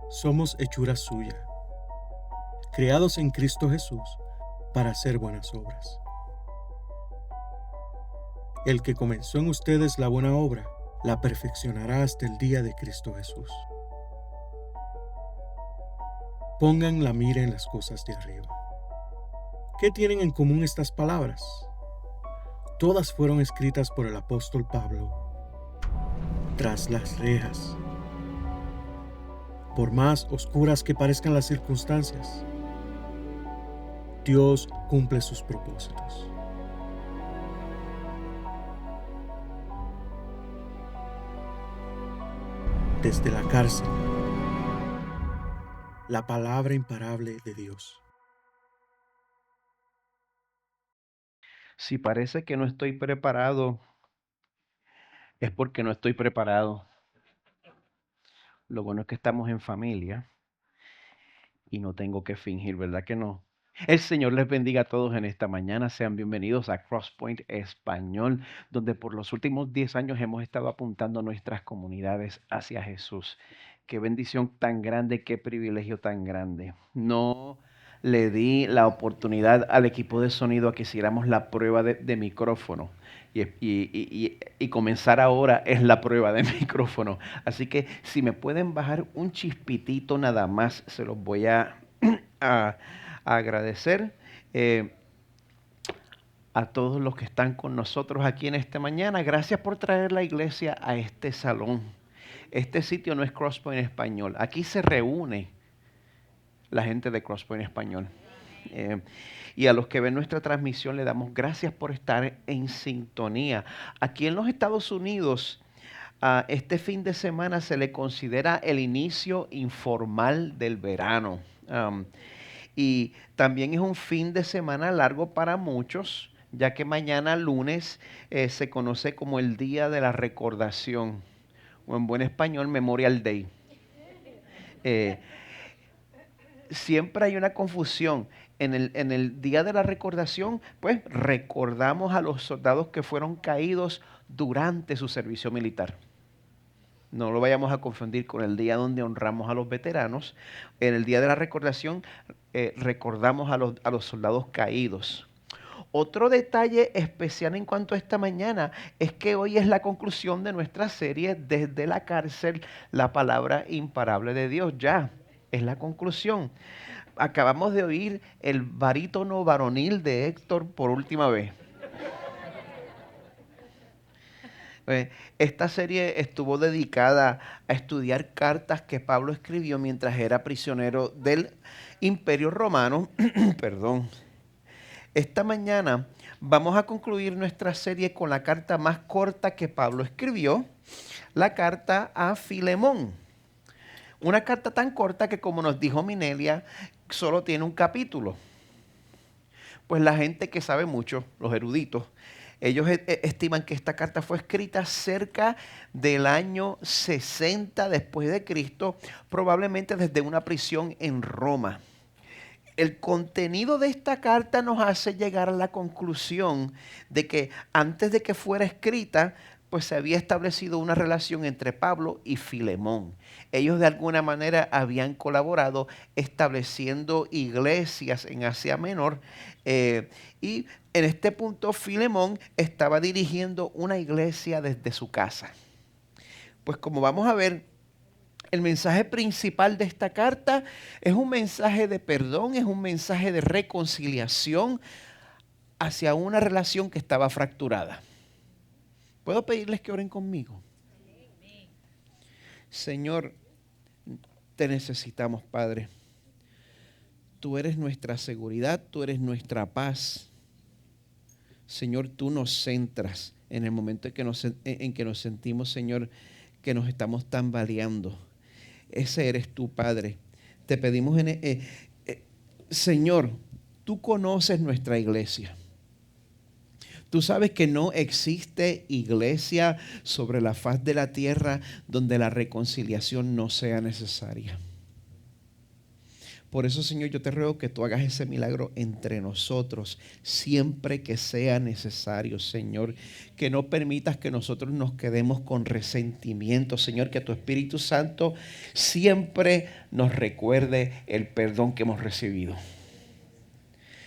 Somos hechura suya, creados en Cristo Jesús para hacer buenas obras. El que comenzó en ustedes la buena obra, la perfeccionará hasta el día de Cristo Jesús. Pongan la mira en las cosas de arriba. ¿Qué tienen en común estas palabras? Todas fueron escritas por el apóstol Pablo tras las rejas. Por más oscuras que parezcan las circunstancias, Dios cumple sus propósitos. Desde la cárcel, la palabra imparable de Dios. Si parece que no estoy preparado, es porque no estoy preparado. Lo bueno es que estamos en familia y no tengo que fingir, ¿verdad que no? El Señor les bendiga a todos en esta mañana. Sean bienvenidos a Crosspoint Español, donde por los últimos 10 años hemos estado apuntando nuestras comunidades hacia Jesús. Qué bendición tan grande, qué privilegio tan grande. No le di la oportunidad al equipo de sonido a que hiciéramos la prueba de micrófono. Y comenzar ahora es la prueba de micrófono. Así que si me pueden bajar un chispitito nada más, se los voy a agradecer. A todos los que están con nosotros aquí en esta mañana. Gracias por traer la iglesia a este salón. Este sitio no es Crosspoint Español. Aquí se reúne la gente de Crosspoint Español. Y a los que ven nuestra transmisión le damos gracias por estar en sintonía. Aquí en los Estados Unidos, este fin de semana se le considera el inicio informal del verano. Y también es un fin de semana largo para muchos, ya que mañana lunes se conoce como el Día de la Recordación, o en buen español, Memorial Day. Siempre hay una confusión. En el Día de la Recordación, pues recordamos a los soldados que fueron caídos durante su servicio militar. No lo vayamos a confundir con el día donde honramos a los veteranos. En el Día de la Recordación recordamos a los soldados caídos. Otro detalle especial en cuanto a esta mañana es que hoy es la conclusión de nuestra serie Desde la cárcel, la palabra imparable de Dios. Ya, es la conclusión. Acabamos de oír el barítono varonil de Héctor por última vez. Esta serie estuvo dedicada a estudiar cartas que Pablo escribió mientras era prisionero del Imperio Romano. Perdón. Esta mañana vamos a concluir nuestra serie con la carta más corta que Pablo escribió, la carta a Filemón. Una carta tan corta que, como nos dijo Minelia, solo tiene un capítulo. Pues la gente que sabe mucho, los eruditos, ellos estiman que esta carta fue escrita cerca del año 60 después de Cristo, probablemente desde una prisión en Roma. El contenido de esta carta nos hace llegar a la conclusión de que antes de que fuera escrita, pues se había establecido una relación entre Pablo y Filemón. Ellos de alguna manera habían colaborado estableciendo iglesias en Asia Menor y en este punto Filemón estaba dirigiendo una iglesia desde su casa. Pues como vamos a ver, el mensaje principal de esta carta es un mensaje de perdón, es un mensaje de reconciliación hacia una relación que estaba fracturada. ¿Puedo pedirles que oren conmigo? Señor, te necesitamos, Padre. Tú eres nuestra seguridad, tú eres nuestra paz. Señor, tú nos centras en el momento en que nos sentimos, Señor, que nos estamos tambaleando. Ese eres tú, Padre. Te pedimos, Señor, tú conoces nuestra iglesia. Tú sabes que no existe iglesia sobre la faz de la tierra donde la reconciliación no sea necesaria. Por eso, Señor, yo te ruego que tú hagas ese milagro entre nosotros, siempre que sea necesario, Señor. Que no permitas que nosotros nos quedemos con resentimiento, Señor. Que tu Espíritu Santo siempre nos recuerde el perdón que hemos recibido.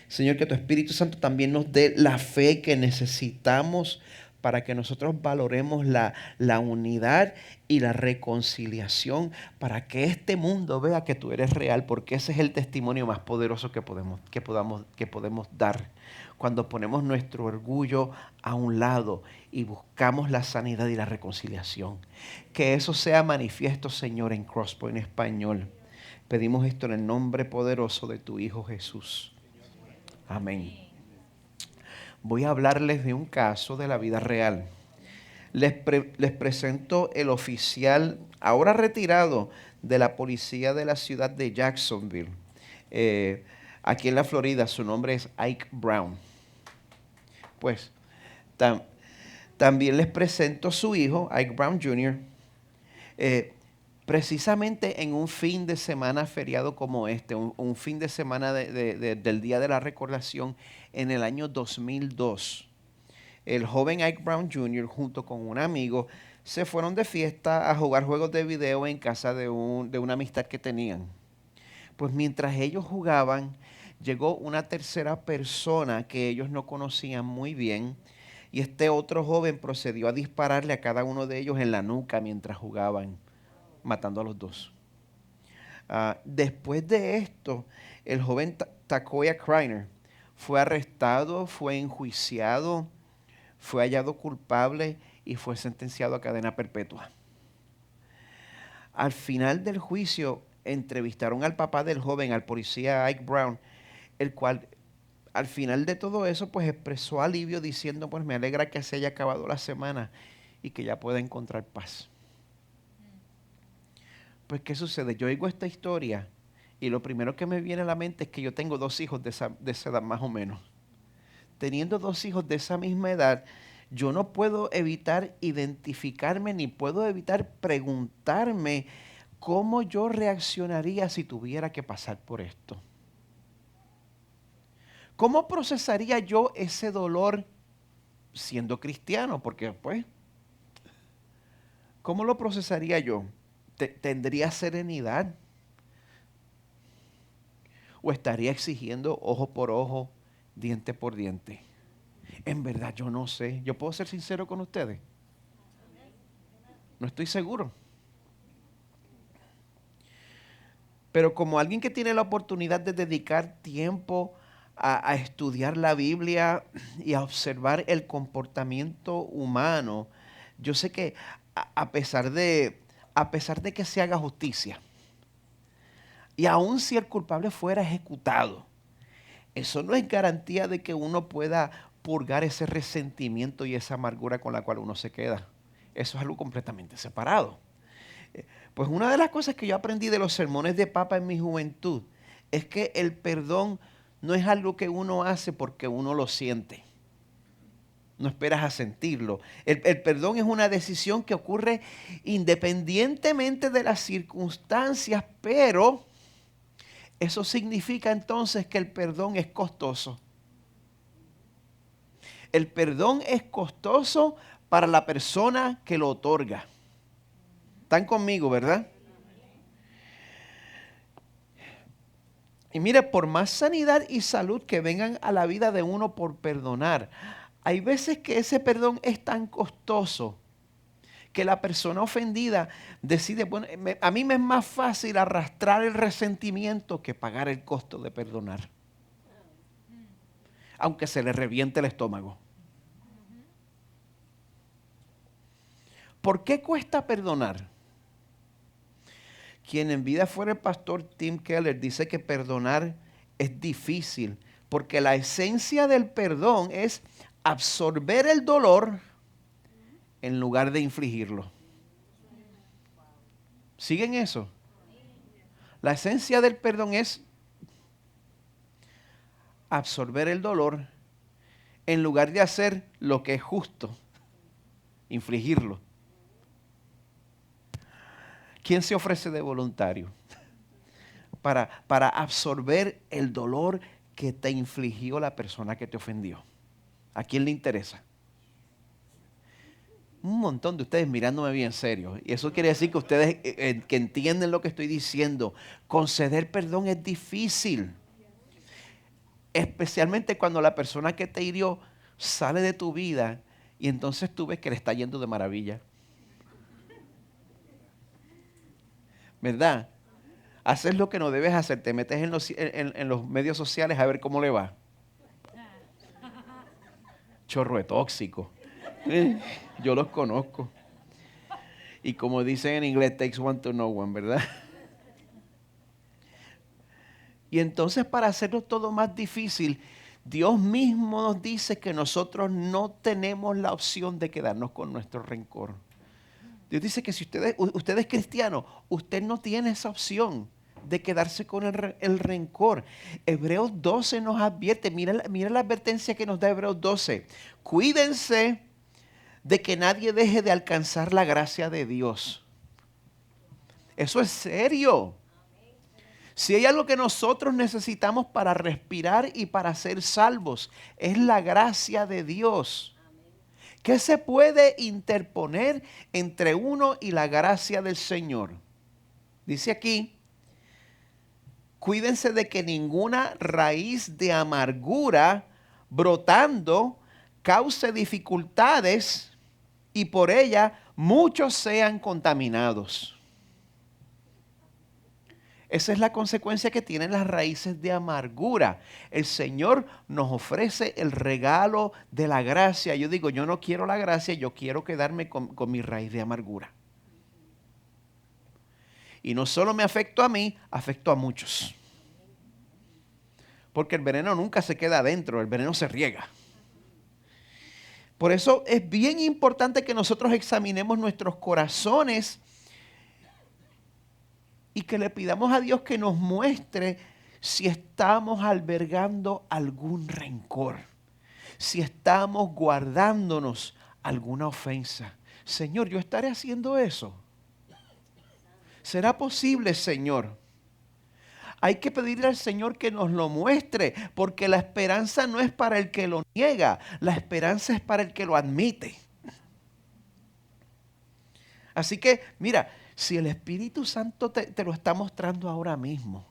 Señor, que tu Espíritu Santo también nos dé la fe que necesitamos para que nosotros valoremos la unidad y la reconciliación, para que este mundo vea que tú eres real, porque ese es el testimonio más poderoso que podemos dar. Cuando ponemos nuestro orgullo a un lado y buscamos la sanidad y la reconciliación. Que eso sea manifiesto, Señor, en Crosspoint Español. Pedimos esto en el nombre poderoso de tu Hijo Jesús. Amén. Voy a hablarles de un caso de la vida real. Les presento el oficial, ahora retirado, de la policía de la ciudad de Jacksonville, aquí en la Florida. Su nombre es Ike Brown. Pues también les presento a su hijo, Ike Brown Jr., precisamente en un fin de semana feriado como este, un fin de semana del Día de la Recordación en el año 2002. El joven Ike Brown Jr. junto con un amigo se fueron de fiesta a jugar juegos de video en casa de una amistad que tenían. Pues mientras ellos jugaban, llegó una tercera persona que ellos no conocían muy bien, y este otro joven procedió a dispararle a cada uno de ellos en la nuca mientras jugaban, matando a los dos. Después de esto, el joven Takoya Kreiner fue arrestado, fue enjuiciado, fue hallado culpable y fue sentenciado a cadena perpetua. Al final del juicio, entrevistaron al papá del joven, al policía Ike Brown, el cual al final de todo eso pues expresó alivio diciendo: pues me alegra que se haya acabado la semana y que ya pueda encontrar paz. Pues ¿qué sucede? Yo oigo esta historia y lo primero que me viene a la mente es que yo tengo 2 hijos de esa edad más o menos. Teniendo 2 hijos de esa misma edad, yo no puedo evitar identificarme ni puedo evitar preguntarme cómo yo reaccionaría si tuviera que pasar por esto. ¿Cómo procesaría yo ese dolor siendo cristiano? Porque pues, ¿cómo lo procesaría yo? ¿Tendría serenidad? ¿O estaría exigiendo ojo por ojo, diente por diente? En verdad yo no sé. ¿Yo puedo ser sincero con ustedes? No estoy seguro. Pero como alguien que tiene la oportunidad de dedicar tiempo a estudiar la Biblia y a observar el comportamiento humano, yo sé que a pesar de que se haga justicia, y aun si el culpable fuera ejecutado, eso no es garantía de que uno pueda purgar ese resentimiento y esa amargura con la cual uno se queda. Eso es algo completamente separado. Pues una de las cosas que yo aprendí de los sermones de Papa en mi juventud es que el perdón no es algo que uno hace porque uno lo siente. No esperas a sentirlo. El perdón es una decisión que ocurre independientemente de las circunstancias, pero eso significa entonces que el perdón es costoso. El perdón es costoso para la persona que lo otorga. ¿Están conmigo, verdad? Y mire, por más sanidad y salud que vengan a la vida de uno por perdonar, hay veces que ese perdón es tan costoso que la persona ofendida decide: bueno, a mí me es más fácil arrastrar el resentimiento que pagar el costo de perdonar, aunque se le reviente el estómago. ¿Por qué cuesta perdonar? Quien en vida fuera el pastor Tim Keller dice que perdonar es difícil porque la esencia del perdón es absorber el dolor en lugar de infligirlo. ¿Siguen eso? La esencia del perdón es absorber el dolor en lugar de hacer lo que es justo, infligirlo. ¿Quién se ofrece de voluntario? para absorber el dolor que te infligió la persona que te ofendió. ¿A quién le interesa? Un montón de ustedes mirándome bien serio. Y eso quiere decir que ustedes que entienden lo que estoy diciendo. Conceder perdón es difícil. Especialmente cuando la persona que te hirió sale de tu vida y entonces tú ves que le está yendo de maravilla. ¿Verdad? Haces lo que no debes hacer. Te metes en los medios sociales a ver cómo le va. Chorro de tóxico. Yo los conozco. Y como dicen en inglés, takes one to know one, ¿verdad? Y entonces para hacerlo todo más difícil, Dios mismo nos dice que nosotros no tenemos la opción de quedarnos con nuestro rencor. Dios dice que si usted es cristiano, usted no tiene esa opción de quedarse con el rencor. Hebreos 12 nos advierte, mira la advertencia que nos da Hebreos 12. Cuídense de que nadie deje de alcanzar la gracia de Dios. Eso es serio. Si hay algo que nosotros necesitamos para respirar y para ser salvos, es la gracia de Dios. ¿Qué se puede interponer entre uno y la gracia del Señor? Dice aquí, cuídense de que ninguna raíz de amargura brotando cause dificultades y por ella muchos sean contaminados. Esa es la consecuencia que tienen las raíces de amargura. El Señor nos ofrece el regalo de la gracia. Yo digo, yo no quiero la gracia, yo quiero quedarme con mi raíz de amargura. Y no solo me afecto a mí, afecto a muchos. Porque el veneno nunca se queda adentro, el veneno se riega. Por eso es bien importante que nosotros examinemos nuestros corazones y que le pidamos a Dios que nos muestre si estamos albergando algún rencor, si estamos guardándonos alguna ofensa. Señor, ¿yo estaré haciendo eso? ¿Será posible, Señor? Hay que pedirle al Señor que nos lo muestre, porque la esperanza no es para el que lo niega, la esperanza es para el que lo admite. Así que, mira, si el Espíritu Santo te lo está mostrando ahora mismo,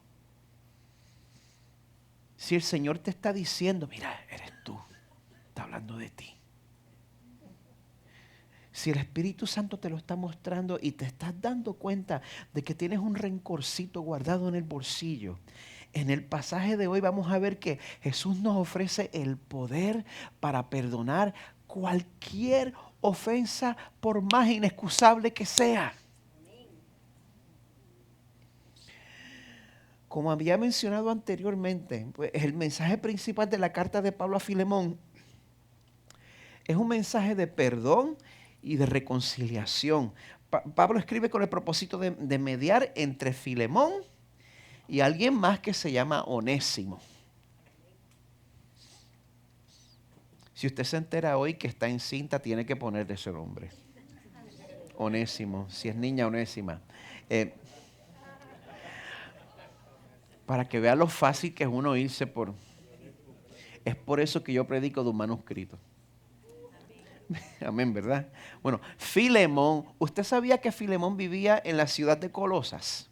si el Señor te está diciendo, mira, eres tú, está hablando de ti. Si el Espíritu Santo te lo está mostrando y te estás dando cuenta de que tienes un rencorcito guardado en el bolsillo, en el pasaje de hoy vamos a ver que Jesús nos ofrece el poder para perdonar cualquier ofensa, por más inexcusable que sea. Como había mencionado anteriormente, pues el mensaje principal de la carta de Pablo a Filemón es un mensaje de perdón y de reconciliación. Pablo escribe con el propósito de mediar entre Filemón y alguien más que se llama Onésimo. Si usted se entera hoy que está encinta, tiene que ponerle ese nombre. Onésimo, si es niña, Onésima. Para que vea lo fácil que es uno irse por... Es por eso que yo predico de un manuscrito. Amén, ¿verdad? Bueno, Filemón, ¿usted sabía que Filemón vivía en la ciudad de Colosas?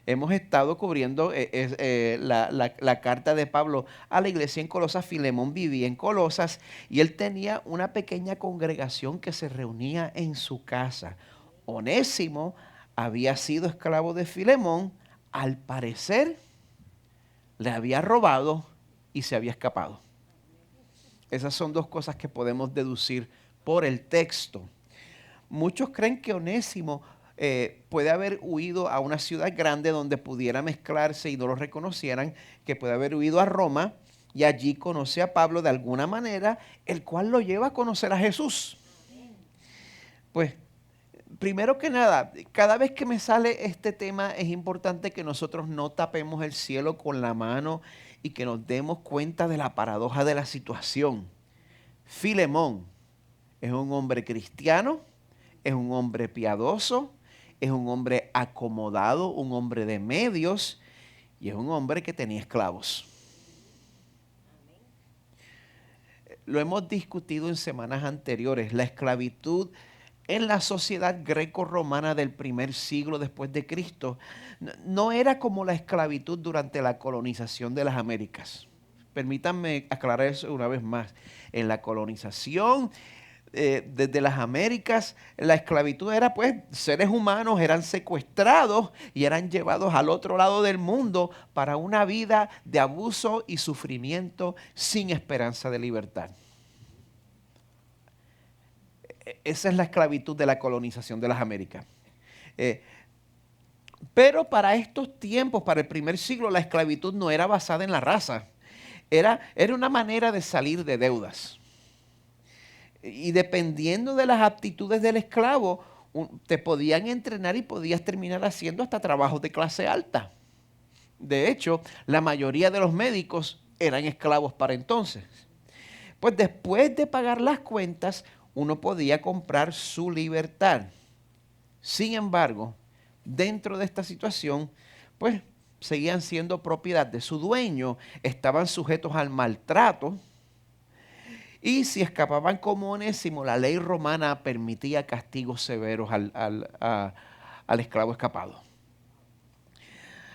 Hemos estado cubriendo la carta de Pablo a la iglesia en Colosas. Filemón vivía en Colosas y él tenía una pequeña congregación que se reunía en su casa. Onésimo había sido esclavo de Filemón, al parecer le había robado y se había escapado. Esas son dos cosas que podemos deducir por el texto. Muchos creen que Onésimo puede haber huido a una ciudad grande donde pudiera mezclarse y no lo reconocieran, que puede haber huido a Roma y allí conoce a Pablo de alguna manera, el cual lo lleva a conocer a Jesús. Pues, primero que nada, cada vez que me sale este tema es importante que nosotros no tapemos el cielo con la mano y que nos demos cuenta de la paradoja de la situación. Filemón es un hombre cristiano, es un hombre piadoso, es un hombre acomodado, un hombre de medios y es un hombre que tenía esclavos. Lo hemos discutido en semanas anteriores. La esclavitud en la sociedad greco-romana del primer siglo después de Cristo no era como la esclavitud durante la colonización de las Américas. Permítanme aclarar eso una vez más. En la colonización desde las Américas, la esclavitud era pues seres humanos eran secuestrados y eran llevados al otro lado del mundo para una vida de abuso y sufrimiento sin esperanza de libertad. Esa es la esclavitud de la colonización de las Américas. Pero para estos tiempos, para el primer siglo, la esclavitud no era basada en la raza. Era una manera de salir de deudas. Y dependiendo de las aptitudes del esclavo, te podían entrenar y podías terminar haciendo hasta trabajos de clase alta. De hecho, la mayoría de los médicos eran esclavos para entonces. Pues después de pagar las cuentas, uno podía comprar su libertad. Sin embargo, dentro de esta situación, pues seguían siendo propiedad de su dueño, estaban sujetos al maltrato. Y si escapaban como Onésimo, la ley romana permitía castigos severos al esclavo escapado.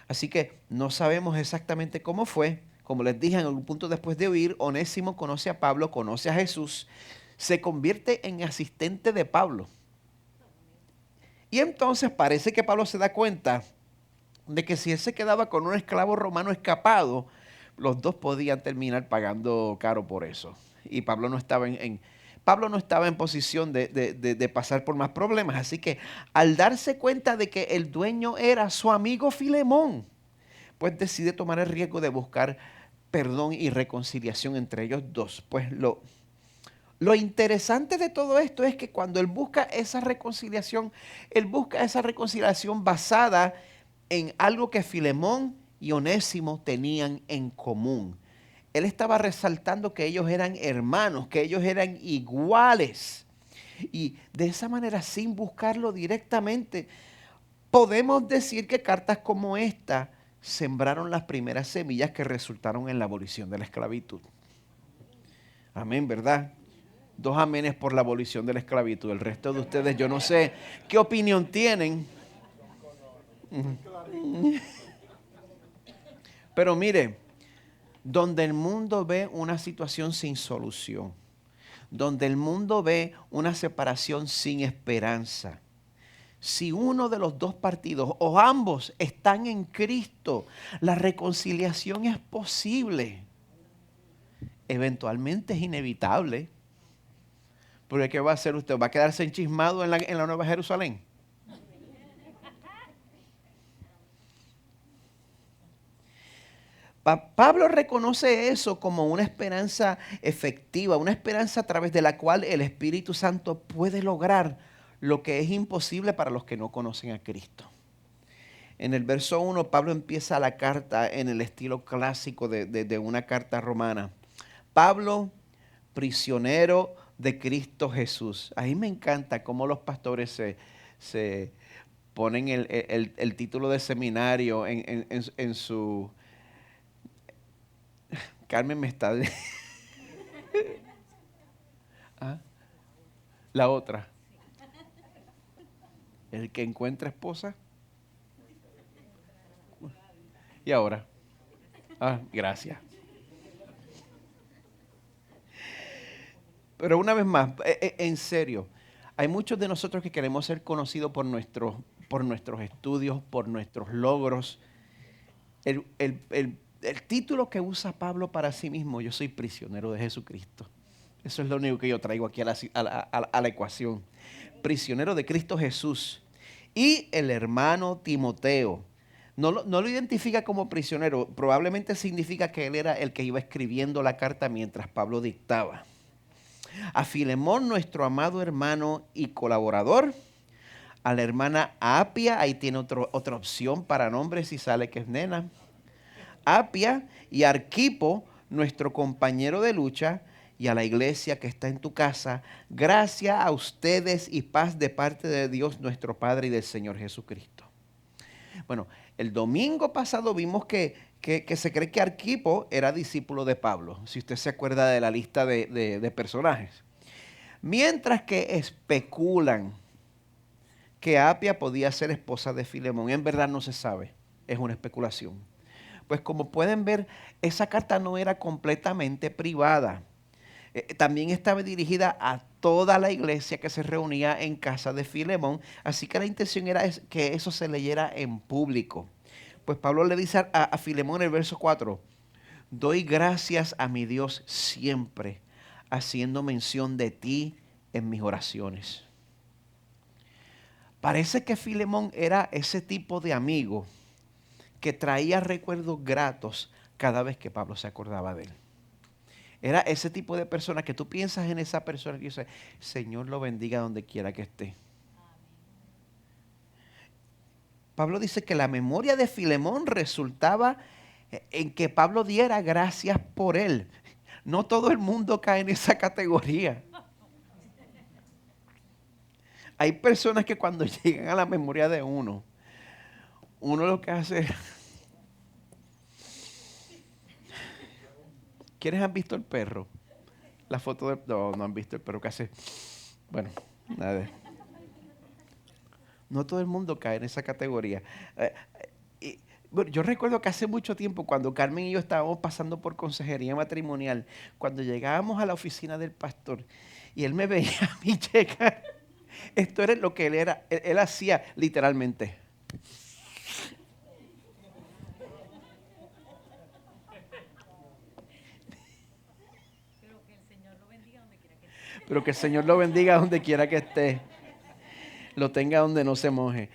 Así que no sabemos exactamente cómo fue. Como les dije, en algún punto después de huir, Onésimo conoce a Pablo, conoce a Jesús, se convierte en asistente de Pablo. Y entonces parece que Pablo se da cuenta de que si él se quedaba con un esclavo romano escapado, los dos podían terminar pagando caro por eso. Y Pablo no estaba en posición de pasar por más problemas. Así que al darse cuenta de que el dueño era su amigo Filemón, pues decide tomar el riesgo de buscar perdón y reconciliación entre ellos dos. Pues lo interesante de todo esto es que cuando él busca esa reconciliación basada en algo que Filemón y Onésimo tenían en común. Él estaba resaltando que ellos eran hermanos, que ellos eran iguales. Y de esa manera, sin buscarlo directamente, podemos decir que cartas como esta sembraron las primeras semillas que resultaron en la abolición de la esclavitud. Amén, ¿verdad? 2 amenes por la abolición de la esclavitud. El resto de ustedes, yo no sé qué opinión tienen. Pero mire, donde el mundo ve una situación sin solución, donde el mundo ve una separación sin esperanza, si uno de los dos partidos o ambos están en Cristo, la reconciliación es posible. Eventualmente es inevitable. Porque ¿qué va a hacer usted? ¿Va a quedarse enchismado en la Nueva Jerusalén? Pablo reconoce eso como una esperanza efectiva, una esperanza a través de la cual el Espíritu Santo puede lograr lo que es imposible para los que no conocen a Cristo. En el verso 1, Pablo empieza la carta en el estilo clásico de una carta romana. Pablo, prisionero de Cristo Jesús. A mí me encanta cómo los pastores se ponen el título de seminario en su... Carmen me está... ¿Ah? La otra. El que encuentra esposa. Y ahora. Gracias. Pero una vez más, en serio, hay muchos de nosotros que queremos ser conocidos por nuestros estudios, por nuestros logros. El título que usa Pablo para sí mismo, yo soy prisionero de Jesucristo. Eso es lo único que yo traigo aquí a la ecuación. Prisionero de Cristo Jesús. Y el hermano Timoteo. No lo identifica como prisionero. Probablemente significa que él era el que iba escribiendo la carta mientras Pablo dictaba. A Filemón, nuestro amado hermano y colaborador. A la hermana Apia, ahí tiene otra opción para nombres si sale que es nena. Apia y Arquipo, nuestro compañero de lucha, y a la iglesia que está en tu casa, gracia a ustedes y paz de parte de Dios nuestro Padre y del Señor Jesucristo. Bueno, el domingo pasado vimos que se cree que Arquipo era discípulo de Pablo, si usted se acuerda de la lista de personajes. Mientras que especulan que Apia podía ser esposa de Filemón, en verdad no se sabe, es una especulación. Pues como pueden ver, esa carta no era completamente privada. También estaba dirigida a toda la iglesia que se reunía en casa de Filemón, así que la intención era que eso se leyera en público. Pues Pablo le dice a Filemón en el verso 4, doy gracias a mi Dios siempre, haciendo mención de ti en mis oraciones. Parece que Filemón era ese tipo de amigo que traía recuerdos gratos cada vez que Pablo se acordaba de él. Era ese tipo de persona que tú piensas en esa persona y dices, Señor lo bendiga donde quiera que esté. Pablo dice que la memoria de Filemón resultaba en que Pablo diera gracias por él. No todo el mundo cae en esa categoría. Hay personas que cuando llegan a la memoria de uno lo que hace... ¿Quiénes han visto el perro? La foto de... No han visto el perro que hace... Bueno, nada. No todo el mundo cae en esa categoría. Bueno, yo recuerdo que hace mucho tiempo, cuando Carmen y yo estábamos pasando por consejería matrimonial, cuando llegábamos a la oficina del pastor y él me veía a mí llegar, esto era lo que él era, él hacía literalmente. Pero que el Señor lo bendiga donde quiera que esté. Lo tenga donde no se moje.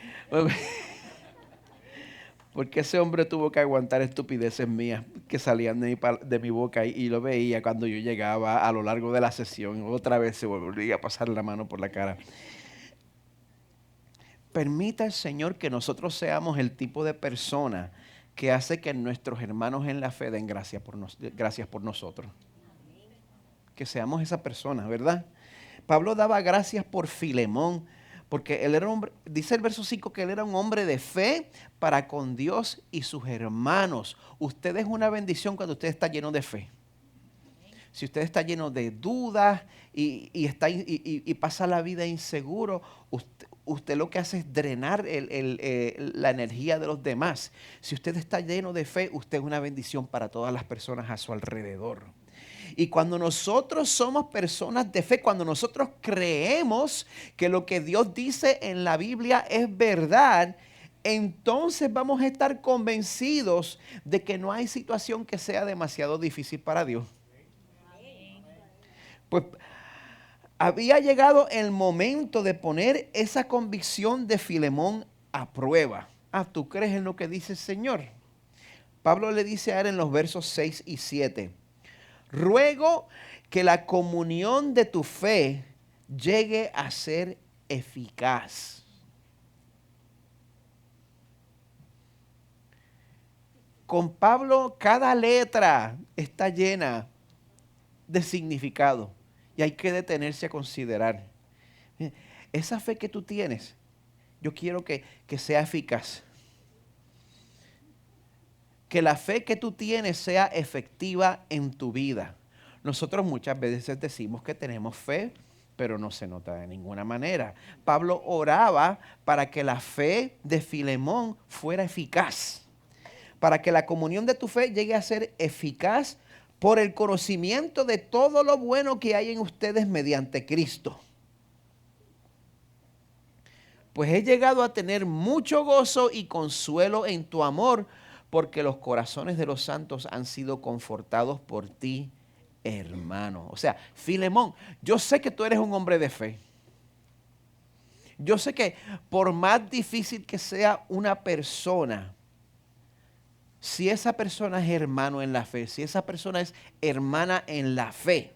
Porque ese hombre tuvo que aguantar estupideces mías que salían de mi boca y lo veía cuando yo llegaba a lo largo de la sesión. Otra vez se volvía a pasar la mano por la cara. Permita el Señor que nosotros seamos el tipo de persona que hace que nuestros hermanos en la fe den gracias por nosotros. Que seamos esa persona, ¿verdad? Pablo daba gracias por Filemón, porque él era un hombre, dice el verso 5 que él era un hombre de fe para con Dios y sus hermanos. Usted es una bendición cuando usted está lleno de fe. Si usted está lleno de dudas y pasa la vida inseguro, usted lo que hace es drenar la energía de los demás. Si usted está lleno de fe, usted es una bendición para todas las personas a su alrededor. Y cuando nosotros somos personas de fe, cuando nosotros creemos que lo que Dios dice en la Biblia es verdad, entonces vamos a estar convencidos de que no hay situación que sea demasiado difícil para Dios. Pues había llegado el momento de poner esa convicción de Filemón a prueba. ¿Tú crees en lo que dice el Señor? Pablo le dice a él en los versos 6 y 7. Ruego que la comunión de tu fe llegue a ser eficaz. Con Pablo cada letra está llena de significado y hay que detenerse a considerar. Esa fe que tú tienes, yo quiero que sea eficaz. Que la fe que tú tienes sea efectiva en tu vida. Nosotros muchas veces decimos que tenemos fe, pero no se nota de ninguna manera. Pablo oraba para que la fe de Filemón fuera eficaz, para que la comunión de tu fe llegue a ser eficaz por el conocimiento de todo lo bueno que hay en ustedes mediante Cristo. Pues he llegado a tener mucho gozo y consuelo en tu amor, porque los corazones de los santos han sido confortados por ti, hermano. O sea, Filemón, yo sé que tú eres un hombre de fe. Yo sé que por más difícil que sea una persona, si esa persona es hermano en la fe, si esa persona es hermana en la fe,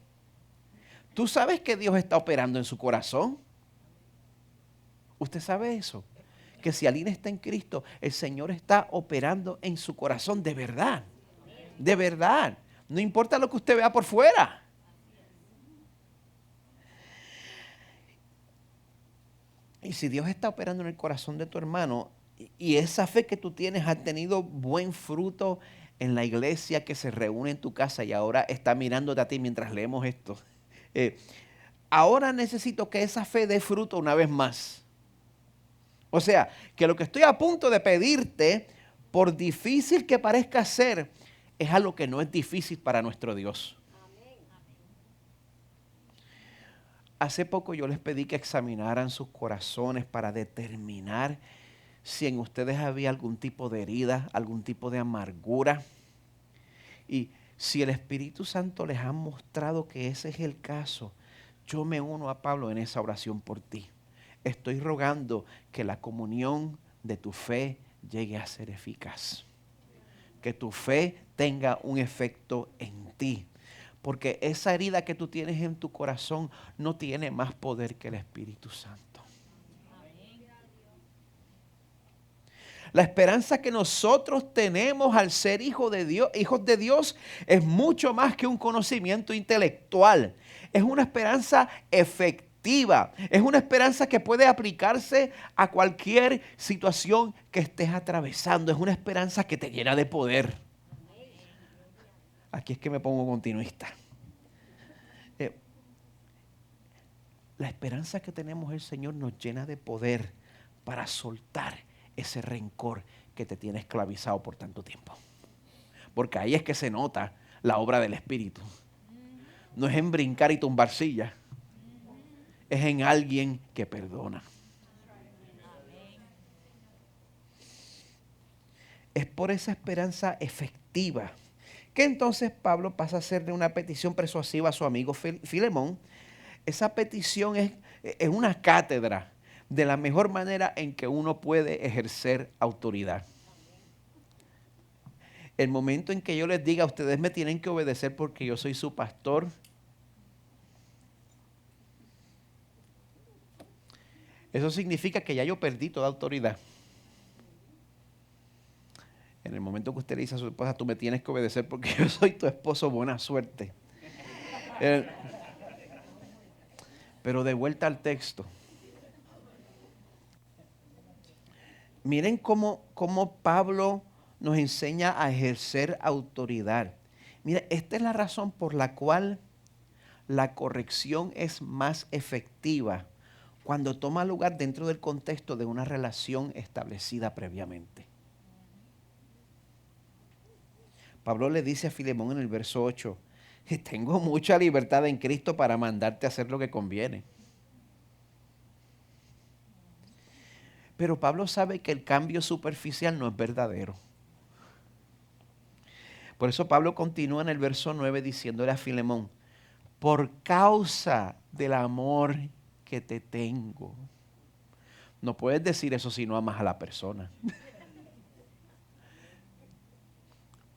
¿tú sabes que Dios está operando en su corazón? ¿Usted sabe eso? Que si alguien está en Cristo, el Señor está operando en su corazón de verdad. De verdad. No importa lo que usted vea por fuera. Y si Dios está operando en el corazón de tu hermano y esa fe que tú tienes ha tenido buen fruto en la iglesia que se reúne en tu casa y ahora está mirándote a ti mientras leemos esto, ahora necesito que esa fe dé fruto una vez más. O sea, que lo que estoy a punto de pedirte, por difícil que parezca ser, es algo que no es difícil para nuestro Dios. Hace poco yo les pedí que examinaran sus corazones para determinar si en ustedes había algún tipo de herida, algún tipo de amargura. Y si el Espíritu Santo les ha mostrado que ese es el caso, yo me uno a Pablo en esa oración por ti. Estoy rogando que la comunión de tu fe llegue a ser eficaz. Que tu fe tenga un efecto en ti. Porque esa herida que tú tienes en tu corazón no tiene más poder que el Espíritu Santo. La esperanza que nosotros tenemos al ser hijos de Dios es mucho más que un conocimiento intelectual. Es una esperanza efectiva. Es una esperanza que puede aplicarse a cualquier situación que estés atravesando. Es una esperanza que te llena de poder. Aquí es que me pongo continuista. La esperanza que tenemos en el Señor nos llena de poder para soltar ese rencor que te tiene esclavizado por tanto tiempo. Porque ahí es que se nota la obra del Espíritu. No es en brincar y tumbar sillas. Es en alguien que perdona. Es por esa esperanza efectiva que entonces Pablo pasa a hacerle una petición persuasiva a su amigo Filemón. Esa petición es una cátedra de la mejor manera en que uno puede ejercer autoridad. El momento en que yo les diga, ustedes me tienen que obedecer porque yo soy su pastor, eso significa que ya yo perdí toda autoridad. En el momento que usted le dice a su esposa, tú me tienes que obedecer porque yo soy tu esposo, buena suerte. Pero de vuelta al texto. Miren cómo Pablo nos enseña a ejercer autoridad. Mira, esta es la razón por la cual la corrección es más efectiva cuando toma lugar dentro del contexto de una relación establecida previamente. Pablo le dice a Filemón en el verso 8, tengo mucha libertad en Cristo para mandarte a hacer lo que conviene. Pero Pablo sabe que el cambio superficial no es verdadero. Por eso Pablo continúa en el verso 9 diciéndole a Filemón, por causa del amor que te tengo. No puedes decir eso si no amas a la persona.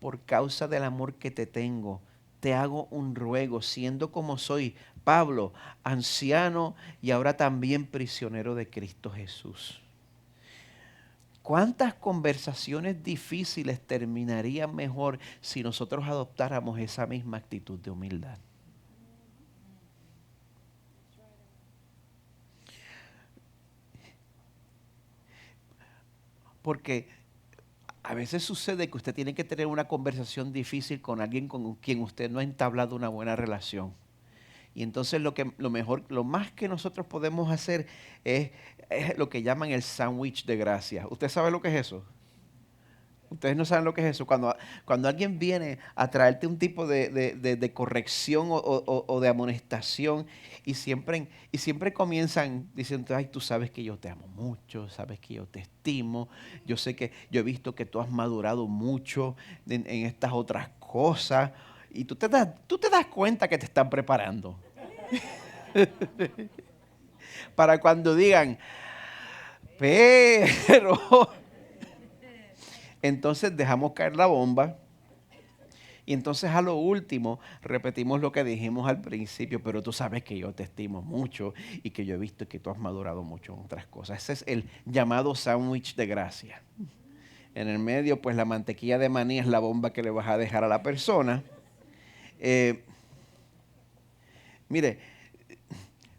Por causa del amor que te tengo, te hago un ruego, siendo como soy, Pablo, anciano y ahora también prisionero de Cristo Jesús. ¿Cuántas conversaciones difíciles terminarían mejor si nosotros adoptáramos esa misma actitud de humildad? Porque a veces sucede que usted tiene que tener una conversación difícil con alguien con quien usted no ha entablado una buena relación. Y entonces lo más que nosotros podemos hacer es lo que llaman el sándwich de gracia. ¿Usted sabe lo que es eso? Ustedes no saben lo que es eso. Cuando alguien viene a traerte un tipo de corrección o de amonestación y siempre comienzan diciendo, ay, tú sabes que yo te amo mucho, sabes que yo te estimo, yo sé que yo he visto que tú has madurado mucho en estas otras cosas y tú te das cuenta que te están preparando. Para cuando digan, pero... Entonces dejamos caer la bomba y entonces a lo último repetimos lo que dijimos al principio, pero tú sabes que yo te estimo mucho y que yo he visto que tú has madurado mucho en otras cosas. Ese es el llamado sándwich de gracia. En el medio, pues la mantequilla de maní es la bomba que le vas a dejar a la persona. Mire,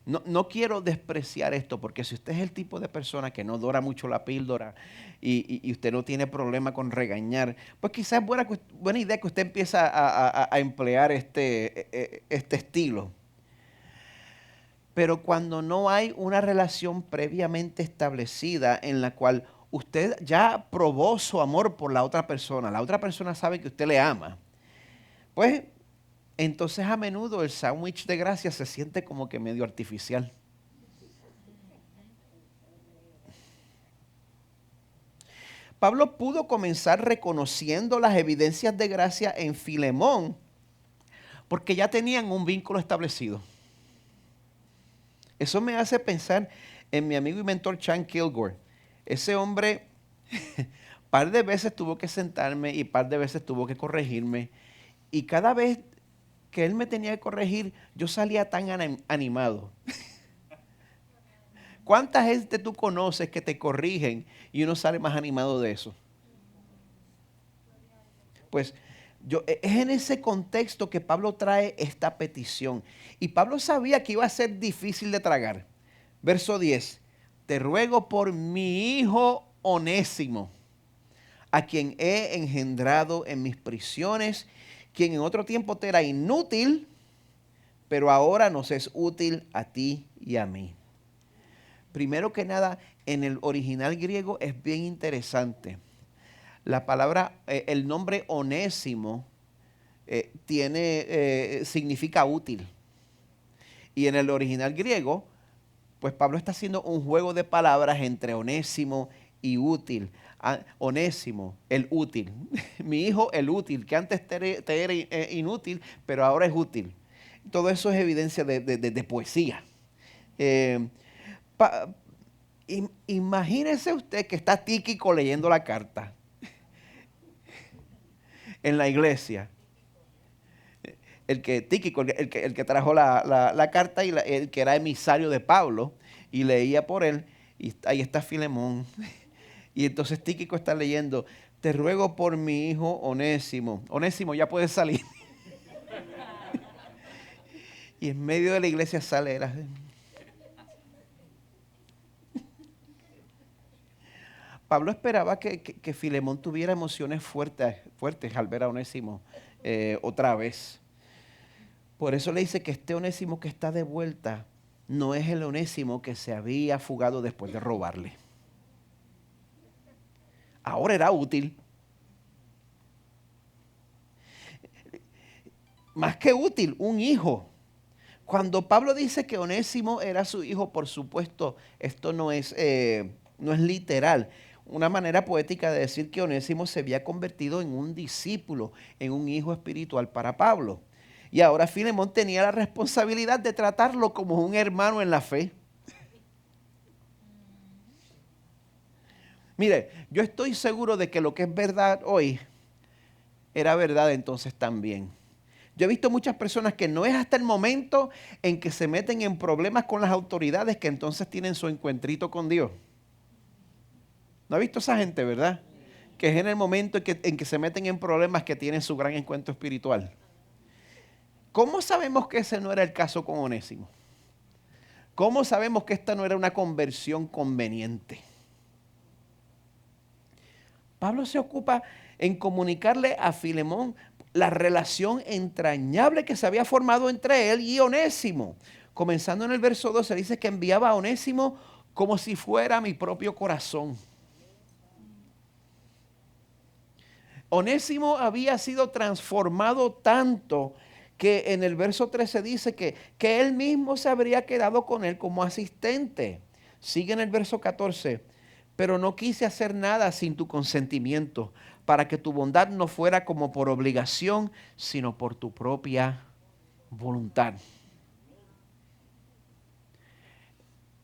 No quiero despreciar esto, porque si usted es el tipo de persona que no dora mucho la píldora y usted no tiene problema con regañar, pues quizás es buena idea que usted empiece a emplear este estilo. Pero cuando no hay una relación previamente establecida en la cual usted ya probó su amor por la otra persona sabe que usted le ama, pues entonces a menudo el sándwich de gracia se siente como que medio artificial. Pablo pudo comenzar reconociendo las evidencias de gracia en Filemón porque ya tenían un vínculo establecido. Eso me hace pensar en mi amigo y mentor Chan Kilgore. Ese hombre, par de veces tuvo que sentarme y par de veces tuvo que corregirme. Y cada vez que él me tenía que corregir, yo salía tan animado. ¿Cuánta gente tú conoces que te corrigen y uno sale más animado de eso? Pues es en ese contexto que Pablo trae esta petición. Y Pablo sabía que iba a ser difícil de tragar. Verso 10. Te ruego por mi hijo Onésimo, a quien he engendrado en mis prisiones, quien en otro tiempo te era inútil, pero ahora nos es útil a ti y a mí. Primero que nada, en el original griego es bien interesante. La palabra, el nombre Onésimo significa útil. Y en el original griego, pues Pablo está haciendo un juego de palabras entre Onésimo y útil. Onésimo, el útil. Mi hijo, el útil, que antes te era inútil, pero ahora es útil. Todo eso es evidencia de poesía. Imagínese usted que está Tíquico leyendo la carta en la iglesia. Tíquico, el que trajo la carta y el que era emisario de Pablo y leía por él. Y ahí está Filemón. Y entonces Tíquico está leyendo, te ruego por mi hijo Onésimo. Onésimo, ya puedes salir. Y en medio de la iglesia sale. Pablo esperaba que Filemón tuviera emociones fuertes al ver a Onésimo otra vez. Por eso le dice que este Onésimo que está de vuelta no es el Onésimo que se había fugado después de robarle. Ahora era útil. Más que útil, un hijo. Cuando Pablo dice que Onésimo era su hijo, por supuesto, esto no es literal. Una manera poética de decir que Onésimo se había convertido en un discípulo, en un hijo espiritual para Pablo. Y ahora Filemón tenía la responsabilidad de tratarlo como un hermano en la fe. Mire, yo estoy seguro de que lo que es verdad hoy era verdad entonces también. Yo he visto muchas personas que no es hasta el momento en que se meten en problemas con las autoridades que entonces tienen su encuentrito con Dios. ¿No ha visto esa gente, verdad? Que es en el momento en que se meten en problemas que tienen su gran encuentro espiritual. ¿Cómo sabemos que ese no era el caso con Onésimo? ¿Cómo sabemos que esta no era una conversión conveniente? Pablo se ocupa en comunicarle a Filemón la relación entrañable que se había formado entre él y Onésimo. Comenzando en el verso 12 dice que enviaba a Onésimo como si fuera mi propio corazón. Onésimo había sido transformado tanto que en el verso 13 dice que él mismo se habría quedado con él como asistente. Sigue en el verso 14, pero no quise hacer nada sin tu consentimiento, para que tu bondad no fuera como por obligación, sino por tu propia voluntad.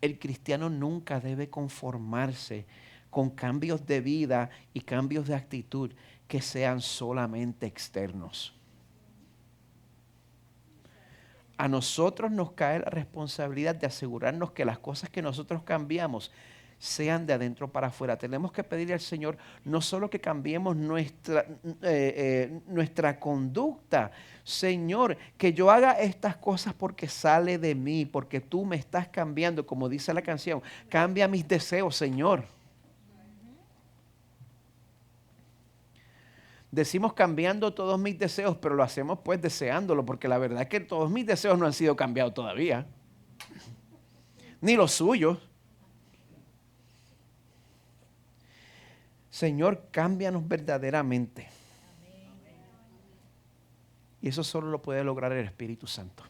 El cristiano nunca debe conformarse con cambios de vida y cambios de actitud que sean solamente externos. A nosotros nos cae la responsabilidad de asegurarnos que las cosas que nosotros cambiamos sean de adentro para afuera. Tenemos que pedirle al Señor no solo que cambiemos nuestra conducta. Señor, que yo haga estas cosas porque sale de mí, porque tú me estás cambiando, como dice la canción. Cambia mis deseos, Señor. Decimos cambiando todos mis deseos, pero lo hacemos pues deseándolo, porque la verdad es que todos mis deseos no han sido cambiados todavía. Ni los suyos. Señor, cámbianos verdaderamente. Y eso solo lo puede lograr el Espíritu Santo.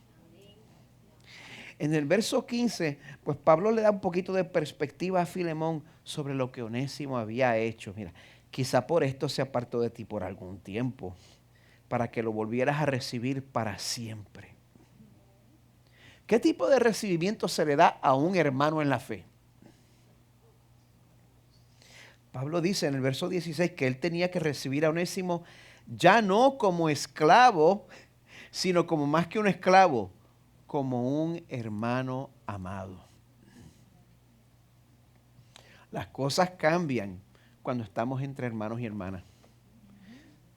En el verso 15, pues Pablo le da un poquito de perspectiva a Filemón sobre lo que Onésimo había hecho. Mira, quizá por esto se apartó de ti por algún tiempo, para que lo volvieras a recibir para siempre. ¿Qué tipo de recibimiento se le da a un hermano en la fe? Pablo dice en el verso 16 que él tenía que recibir a Onésimo ya no como esclavo, sino como más que un esclavo, como un hermano amado. Las cosas cambian cuando estamos entre hermanos y hermanas.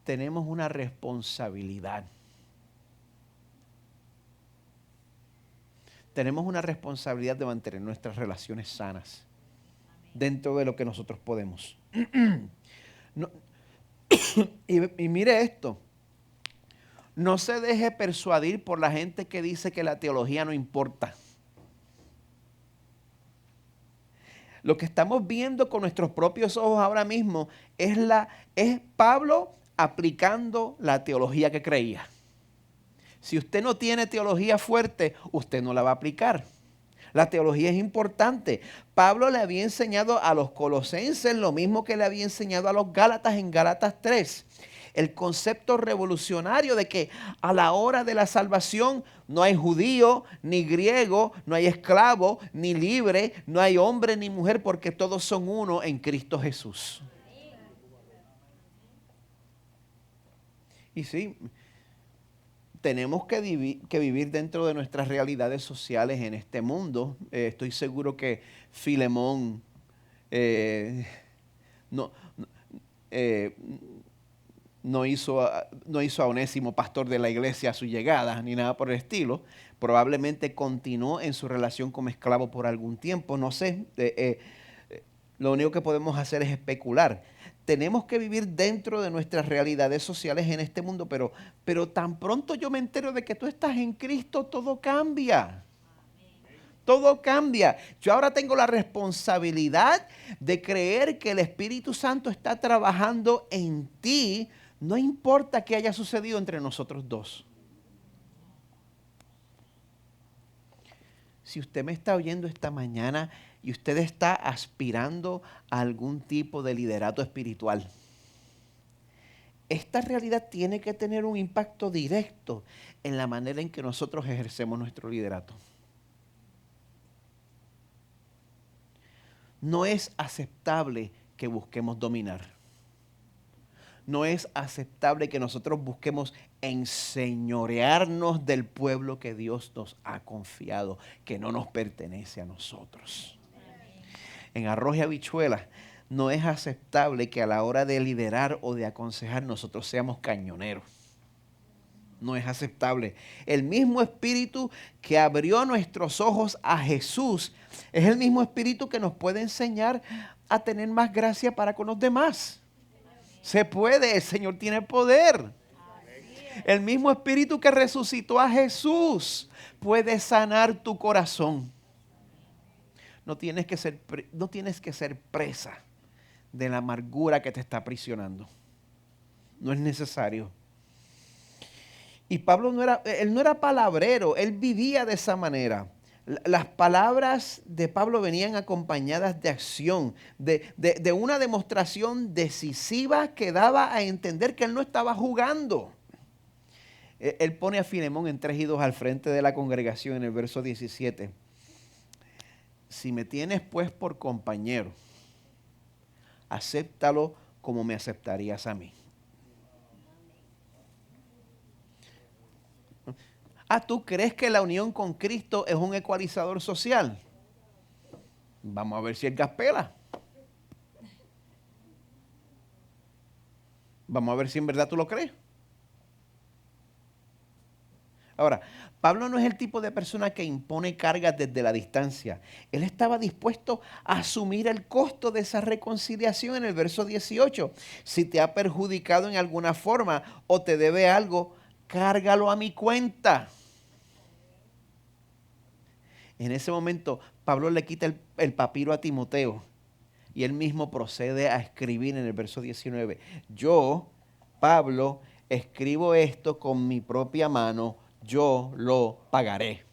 Tenemos una responsabilidad. Tenemos una responsabilidad de mantener nuestras relaciones sanas dentro de lo que nosotros podemos. No, y mire esto, no se deje persuadir por la gente que dice que la teología no importa. Lo que estamos viendo con nuestros propios ojos ahora mismo es Pablo aplicando la teología que creía. Si usted no tiene teología fuerte, usted no la va a aplicar. La teología es importante. Pablo le había enseñado a los colosenses lo mismo que le había enseñado a los gálatas en Gálatas 3. El concepto revolucionario de que a la hora de la salvación no hay judío ni griego, no hay esclavo ni libre, no hay hombre ni mujer, porque todos son uno en Cristo Jesús. Y sí, tenemos que vivir dentro de nuestras realidades sociales en este mundo. Estoy seguro que Filemón no hizo a Onésimo pastor de la iglesia a su llegada, ni nada por el estilo. Probablemente continuó en su relación como esclavo por algún tiempo, no sé. Lo único que podemos hacer es especular. Tenemos que vivir dentro de nuestras realidades sociales en este mundo, pero tan pronto yo me entero de que tú estás en Cristo, todo cambia. Todo cambia. Yo ahora tengo la responsabilidad de creer que el Espíritu Santo está trabajando en ti, no importa qué haya sucedido entre nosotros dos. Si usted me está oyendo esta mañana y usted está aspirando a algún tipo de liderato espiritual, esta realidad tiene que tener un impacto directo en la manera en que nosotros ejercemos nuestro liderato. No es aceptable que busquemos dominar. No es aceptable que nosotros busquemos enseñorearnos del pueblo que Dios nos ha confiado, que no nos pertenece a nosotros. En arroz y habichuelas, no es aceptable que a la hora de liderar o de aconsejar nosotros seamos cañoneros. No es aceptable. El mismo espíritu que abrió nuestros ojos a Jesús es el mismo espíritu que nos puede enseñar a tener más gracia para con los demás. Se puede, el Señor tiene poder. El mismo espíritu que resucitó a Jesús puede sanar tu corazón. No tienes que ser presa de la amargura que te está aprisionando. No es necesario. Y Pablo no era palabrero, él vivía de esa manera. Las palabras de Pablo venían acompañadas de acción, de una demostración decisiva que daba a entender que él no estaba jugando. Él pone a Filemón en 3:2 al frente de la congregación en el verso 17. Si me tienes pues por compañero, acéptalo como me aceptarías a mí. ¿Tú crees que la unión con Cristo es un ecualizador social? Vamos a ver si el gas pela. Vamos a ver si en verdad tú lo crees. Ahora, Pablo no es el tipo de persona que impone cargas desde la distancia. Él estaba dispuesto a asumir el costo de esa reconciliación en el verso 18. Si te ha perjudicado en alguna forma o te debe algo, cárgalo a mi cuenta. En ese momento, Pablo le quita el papiro a Timoteo y él mismo procede a escribir en el verso 19. Yo, Pablo, escribo esto con mi propia mano, yo lo pagaré.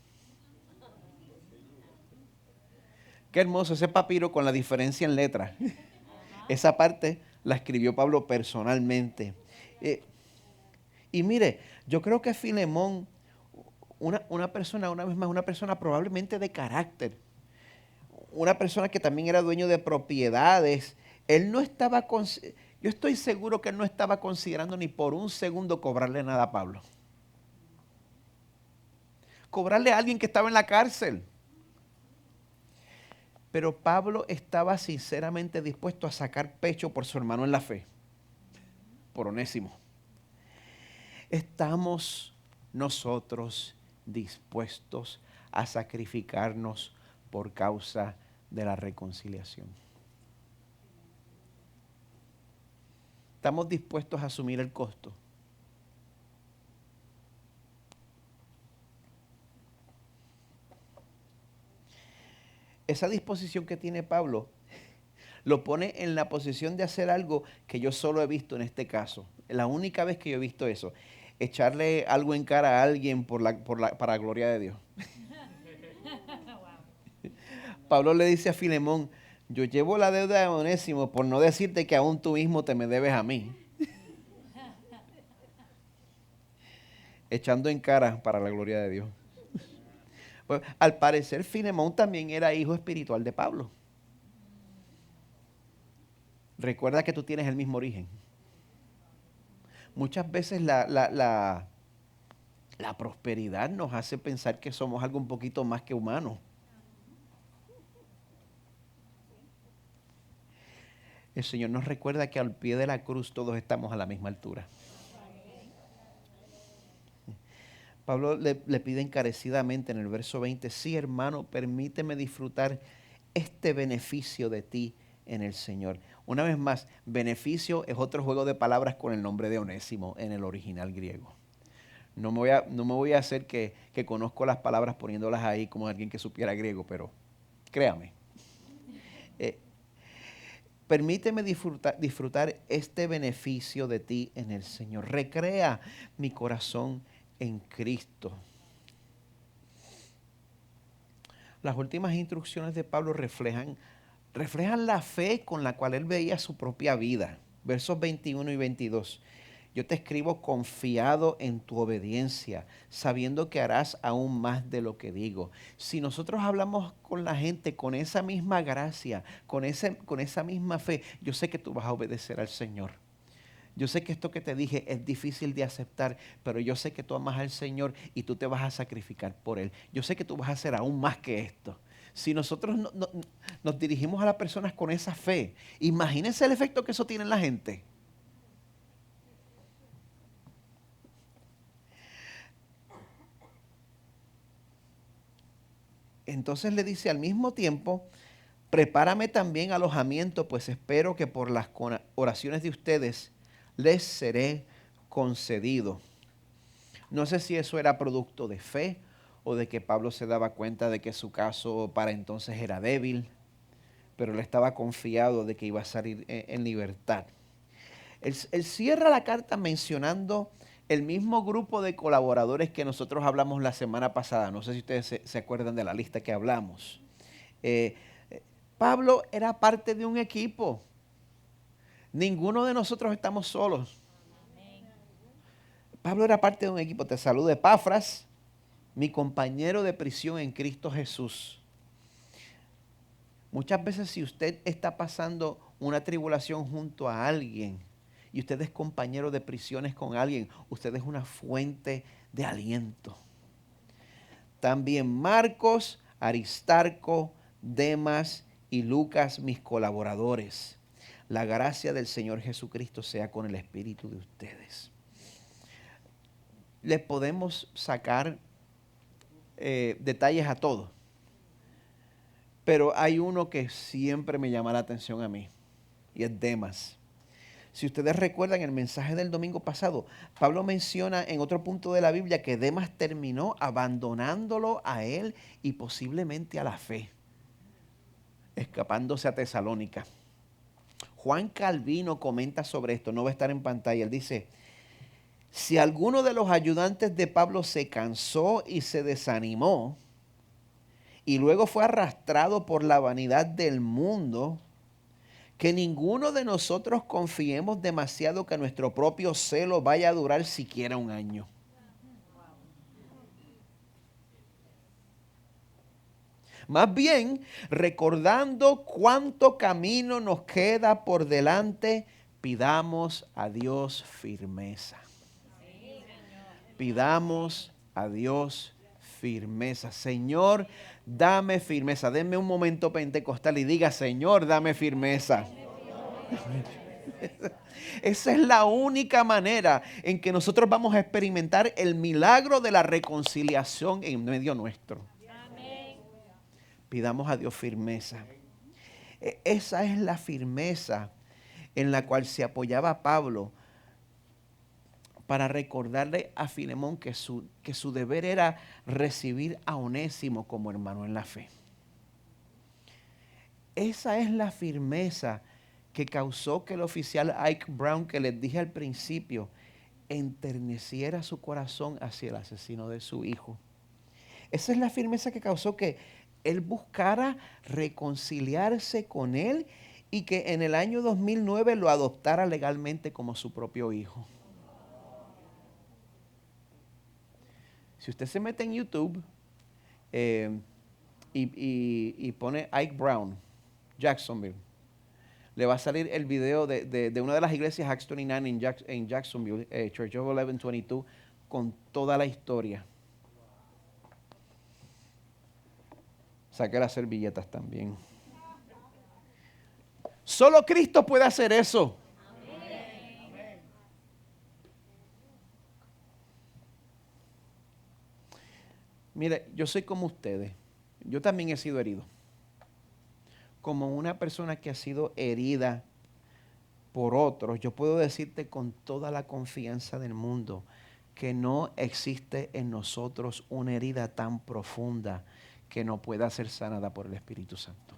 Qué hermoso ese papiro con la diferencia en letra. Esa parte la escribió Pablo personalmente. Y mire, yo creo que Filemón, una persona, una vez más, una persona probablemente de carácter, una persona que también era dueño de propiedades, él no estaba, yo estoy seguro que él no estaba considerando ni por un segundo cobrarle nada a Pablo. Cobrarle a alguien que estaba en la cárcel. Pero Pablo estaba sinceramente dispuesto a sacar pecho por su hermano en la fe, por Onésimo. ¿Estamos nosotros dispuestos a sacrificarnos por causa de la reconciliación? ¿Estamos dispuestos a asumir el costo? Esa disposición que tiene Pablo lo pone en la posición de hacer algo que yo solo he visto en este caso. La única vez que yo he visto eso, echarle algo en cara a alguien para la gloria de Dios. Pablo le dice a Filemón, yo llevo la deuda de Onésimo por no decirte que aún tú mismo te me debes a mí. Echando en cara para la gloria de Dios. Pues, al parecer Filemón también era hijo espiritual de Pablo. Recuerda que tú tienes el mismo origen. Muchas veces la prosperidad nos hace pensar que somos algo un poquito más que humanos. El Señor nos recuerda que al pie de la cruz todos estamos a la misma altura. Pablo le pide encarecidamente en el verso 20, sí, hermano, permíteme disfrutar este beneficio de ti en el Señor. Una vez más, beneficio es otro juego de palabras con el nombre de Onésimo en el original griego. No me voy a hacer que conozco las palabras poniéndolas ahí como alguien que supiera griego, pero créame. Permíteme disfrutar este beneficio de ti en el Señor. Recrea mi corazón en Cristo. Las últimas instrucciones de Pablo reflejan la fe con la cual él veía su propia vida. Versos 21 y 22. Yo te escribo confiado en tu obediencia, sabiendo que harás aún más de lo que digo. Si nosotros hablamos con la gente con esa misma gracia, con esa misma fe, yo sé que tú vas a obedecer al Señor. Yo sé que esto que te dije es difícil de aceptar, pero yo sé que tú amas al Señor y tú te vas a sacrificar por Él. Yo sé que tú vas a hacer aún más que esto. Si nosotros nos dirigimos a las personas con esa fe, imagínense el efecto que eso tiene en la gente. Entonces le dice al mismo tiempo, prepárame también alojamiento, pues espero que por las oraciones de ustedes les seré concedido. No sé si eso era producto de fe o de que Pablo se daba cuenta de que su caso para entonces era débil, pero él estaba confiado de que iba a salir en libertad. Él cierra la carta mencionando el mismo grupo de colaboradores que nosotros hablamos la semana pasada. No sé si ustedes se acuerdan de la lista que hablamos. Pablo era parte de un equipo. Ninguno de nosotros estamos solos. Pablo era parte de un equipo. Te saluda Epafras, mi compañero de prisión en Cristo Jesús. Muchas veces si usted está pasando una tribulación junto a alguien y usted es compañero de prisiones con alguien, usted es una fuente de aliento. También Marcos, Aristarco, Demas y Lucas, mis colaboradores. La gracia del Señor Jesucristo sea con el espíritu de ustedes. Le podemos sacar detalles a todos, pero hay uno que siempre me llama la atención a mí, y es Demas. Si ustedes recuerdan el mensaje del domingo pasado, Pablo menciona en otro punto de la Biblia que Demas terminó abandonándolo a él y posiblemente a la fe, escapándose a Tesalónica. Juan Calvino comenta sobre esto, no va a estar en pantalla. Él dice: si alguno de los ayudantes de Pablo se cansó y se desanimó y luego fue arrastrado por la vanidad del mundo, que ninguno de nosotros confiemos demasiado que nuestro propio celo vaya a durar siquiera un año. Más bien, recordando cuánto camino nos queda por delante, pidamos a Dios firmeza. Pidamos a Dios firmeza. Señor, dame firmeza. Denme un momento pentecostal y diga: Señor, dame firmeza. Esa es la única manera en que nosotros vamos a experimentar el milagro de la reconciliación en medio nuestro. Pidamos a Dios firmeza. Esa es la firmeza en la cual se apoyaba Pablo para recordarle a Filemón que su deber era recibir a Onésimo como hermano en la fe. Esa es la firmeza que causó que el oficial Ike Brown, que les dije al principio, enterneciera su corazón hacia el asesino de su hijo. Esa es la firmeza que causó que él buscara reconciliarse con él y que en el año 2009 lo adoptara legalmente como su propio hijo. Si usted se mete en YouTube y pone Ike Brown, Jacksonville, le va a salir el video de una de las iglesias Acts 29 en Jacksonville, Church of 1122, con toda la historia. Saqué las servilletas también. Solo Cristo puede hacer eso. Mire, yo soy como ustedes. Yo también he sido herido. Como una persona que ha sido herida por otros, yo puedo decirte con toda la confianza del mundo que no existe en nosotros una herida tan profunda que no pueda ser sanada por el Espíritu Santo.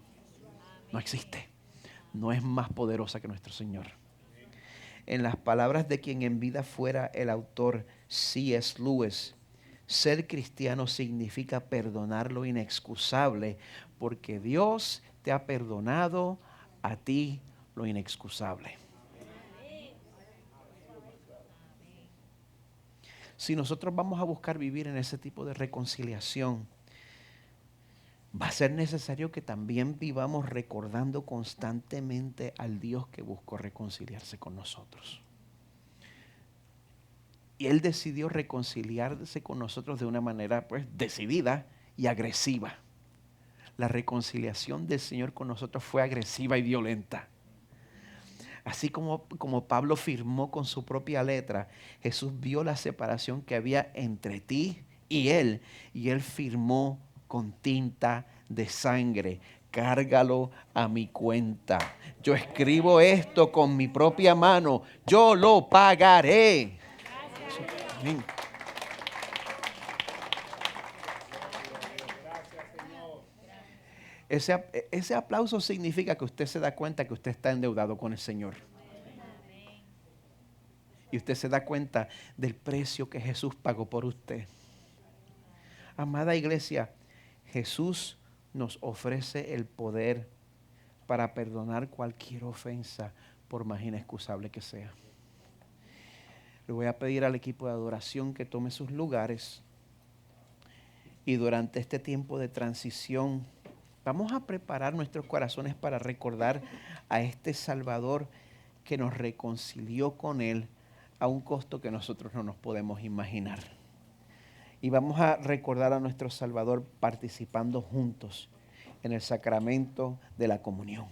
No existe. No es más poderosa que nuestro Señor. En las palabras de quien en vida fuera el autor C.S. Lewis, ser cristiano significa perdonar lo inexcusable, porque Dios te ha perdonado a ti lo inexcusable. Si nosotros vamos a buscar vivir en ese tipo de reconciliación, va a ser necesario que también vivamos recordando constantemente al Dios que buscó reconciliarse con nosotros. Y Él decidió reconciliarse con nosotros de una manera decidida y agresiva. La reconciliación del Señor con nosotros fue agresiva y violenta. Así como Pablo firmó con su propia letra, Jesús vio la separación que había entre ti y Él firmó con tinta de sangre: cárgalo a mi cuenta. Yo escribo esto con mi propia mano, yo lo pagaré. Amén. Ese aplauso significa que usted se da cuenta que usted está endeudado con el Señor. Y usted se da cuenta del precio que Jesús pagó por usted. Amada iglesia, Jesús nos ofrece el poder para perdonar cualquier ofensa, por más inexcusable que sea. Le voy a pedir al equipo de adoración que tome sus lugares. Y durante este tiempo de transición, vamos a preparar nuestros corazones para recordar a este Salvador que nos reconcilió con Él a un costo que nosotros no nos podemos imaginar. Y vamos a recordar a nuestro Salvador participando juntos en el sacramento de la comunión.